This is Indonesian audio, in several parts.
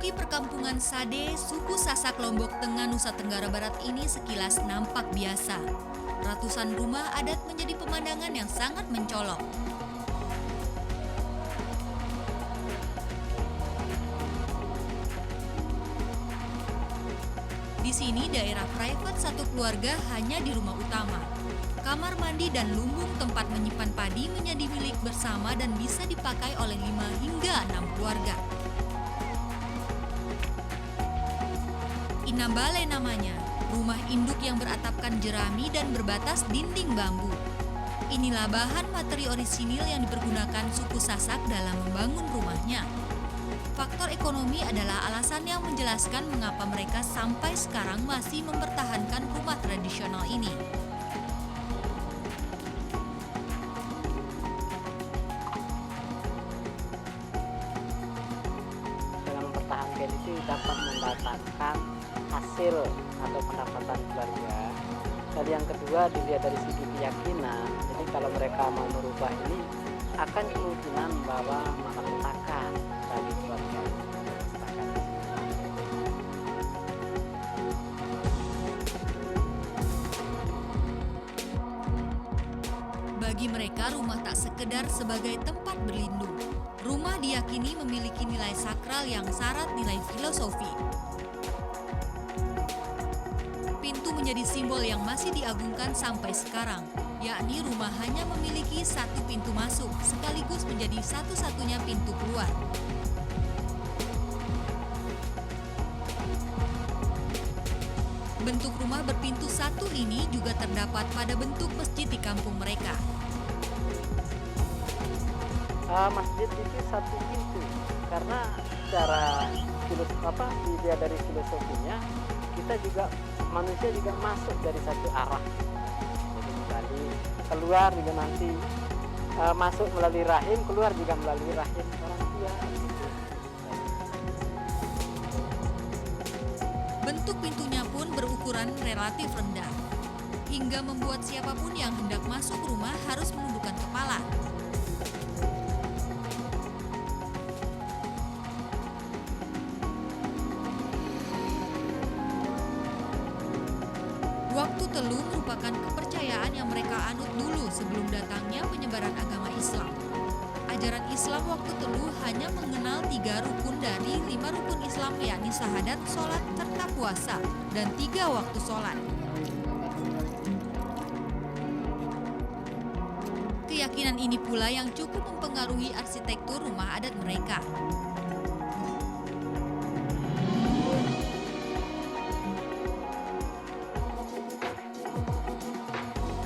Memasuki perkampungan Sade, suku Sasak Lombok Tengah, Nusa Tenggara Barat ini sekilas nampak biasa. Ratusan rumah adat menjadi pemandangan yang sangat mencolok. Di sini daerah private satu keluarga hanya di rumah utama. Kamar mandi dan lumbung tempat menyimpan padi menjadi milik bersama dan bisa dipakai oleh 5 hingga 6 keluarga. Inambale namanya, rumah induk yang beratapkan jerami dan berbatas dinding bambu. Inilah bahan materi orisinil yang dipergunakan suku Sasak dalam membangun rumahnya. Faktor ekonomi adalah alasan yang menjelaskan mengapa mereka sampai sekarang masih mempertahankan rumah tradisional ini. Dalam mempertahankan itu dapat mendatangkan hasil atau pendapatan keluarga. Dan yang kedua dilihat dari segi keyakinan. Jadi kalau mereka mau merubah ini akan kemungkinan membawa malapetaka bagi keluarga. Bagi mereka, rumah tak sekedar sebagai tempat berlindung. Rumah diyakini memiliki nilai sakral yang syarat nilai filosofi. Pintu menjadi simbol yang masih diagungkan sampai sekarang, yakni rumah hanya memiliki satu pintu masuk, sekaligus menjadi satu-satunya pintu keluar. Bentuk rumah berpintu satu ini juga terdapat pada bentuk masjid di kampung mereka. Masjid itu satu pintu karena secara dilihat dari filosofinya kita juga manusia juga masuk dari satu arah. Jadi kembali keluar juga nanti masuk melalui rahim, keluar juga melalui rahim orang tua. Gitu. Bentuk pintunya pun berukuran relatif rendah, hingga membuat siapapun yang hendak masuk rumah harus menundukkan kepala. Waktu teluh merupakan kepercayaan yang mereka anut dulu sebelum datangnya penyebaran agama Islam. Ajaran Islam waktu teluh hanya mengenal 3 rukun dari 5 rukun Islam, yakni syahadat, sholat, serta puasa, dan 3 waktu sholat. Keyakinan ini pula yang cukup mempengaruhi arsitektur rumah adat mereka.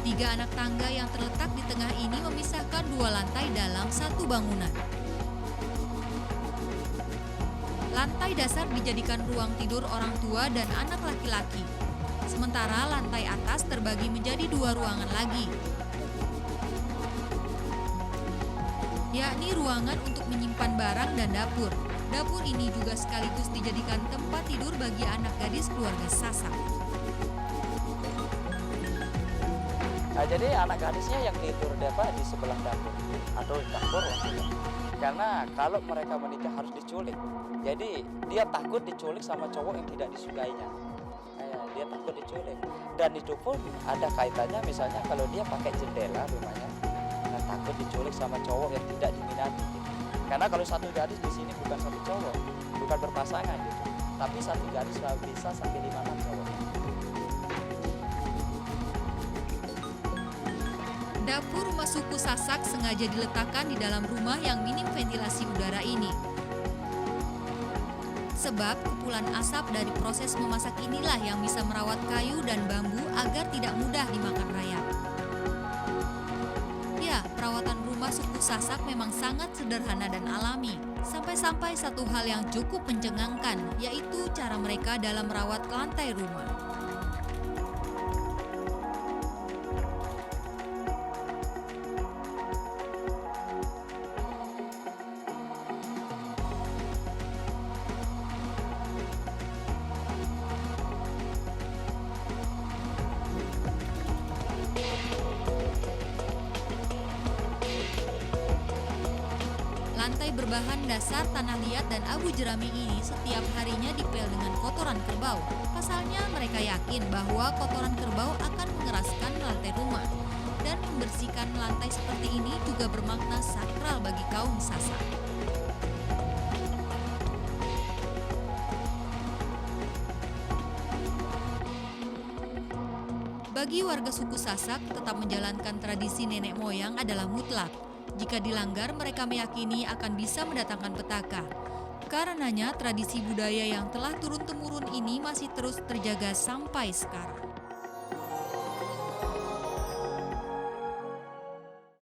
Tiga anak tangga yang terletak di tengah ini memisahkan 2 lantai dalam satu bangunan. Lantai dasar dijadikan ruang tidur orang tua dan anak laki-laki. Sementara lantai atas terbagi menjadi 2 ruangan lagi, yakni ruangan untuk menyimpan barang dan dapur. Dapur ini juga sekaligus dijadikan tempat tidur bagi anak gadis keluarga Sasak. Nah, jadi anak gadisnya yang tidur di sebelah dapur atau dapur karena kalau mereka menikah harus diculik. Jadi dia takut diculik sama cowok yang tidak disukainya. Dia takut diculik. Dan itu pun ada kaitannya misalnya kalau dia pakai jendela rumahnya, takut diculik sama cowok yang tidak diminati. Gitu. Karena kalau satu gadis di sini bukan satu cowok, bukan berpasangan gitu. Tapi satu gadis bisa sampai 5 cowok. Dapur rumah suku Sasak sengaja diletakkan di dalam rumah yang minim ventilasi udara ini. Sebab kepulan asap dari proses memasak inilah yang bisa merawat kayu dan bambu agar tidak mudah dimakan rayap. Ya, perawatan rumah suku Sasak memang sangat sederhana dan alami. Sampai-sampai satu hal yang cukup mencengangkan, yaitu cara mereka dalam merawat lantai rumah. Lantai berbahan dasar tanah liat dan abu jerami ini setiap harinya dipel dengan kotoran kerbau. Pasalnya mereka yakin bahwa kotoran kerbau akan mengeraskan lantai rumah. Dan membersihkan lantai seperti ini juga bermakna sakral bagi kaum Sasak. Bagi warga suku Sasak, tetap menjalankan tradisi nenek moyang adalah mutlak. Jika dilanggar, mereka meyakini akan bisa mendatangkan petaka. Karenanya, tradisi budaya yang telah turun-temurun ini masih terus terjaga sampai sekarang.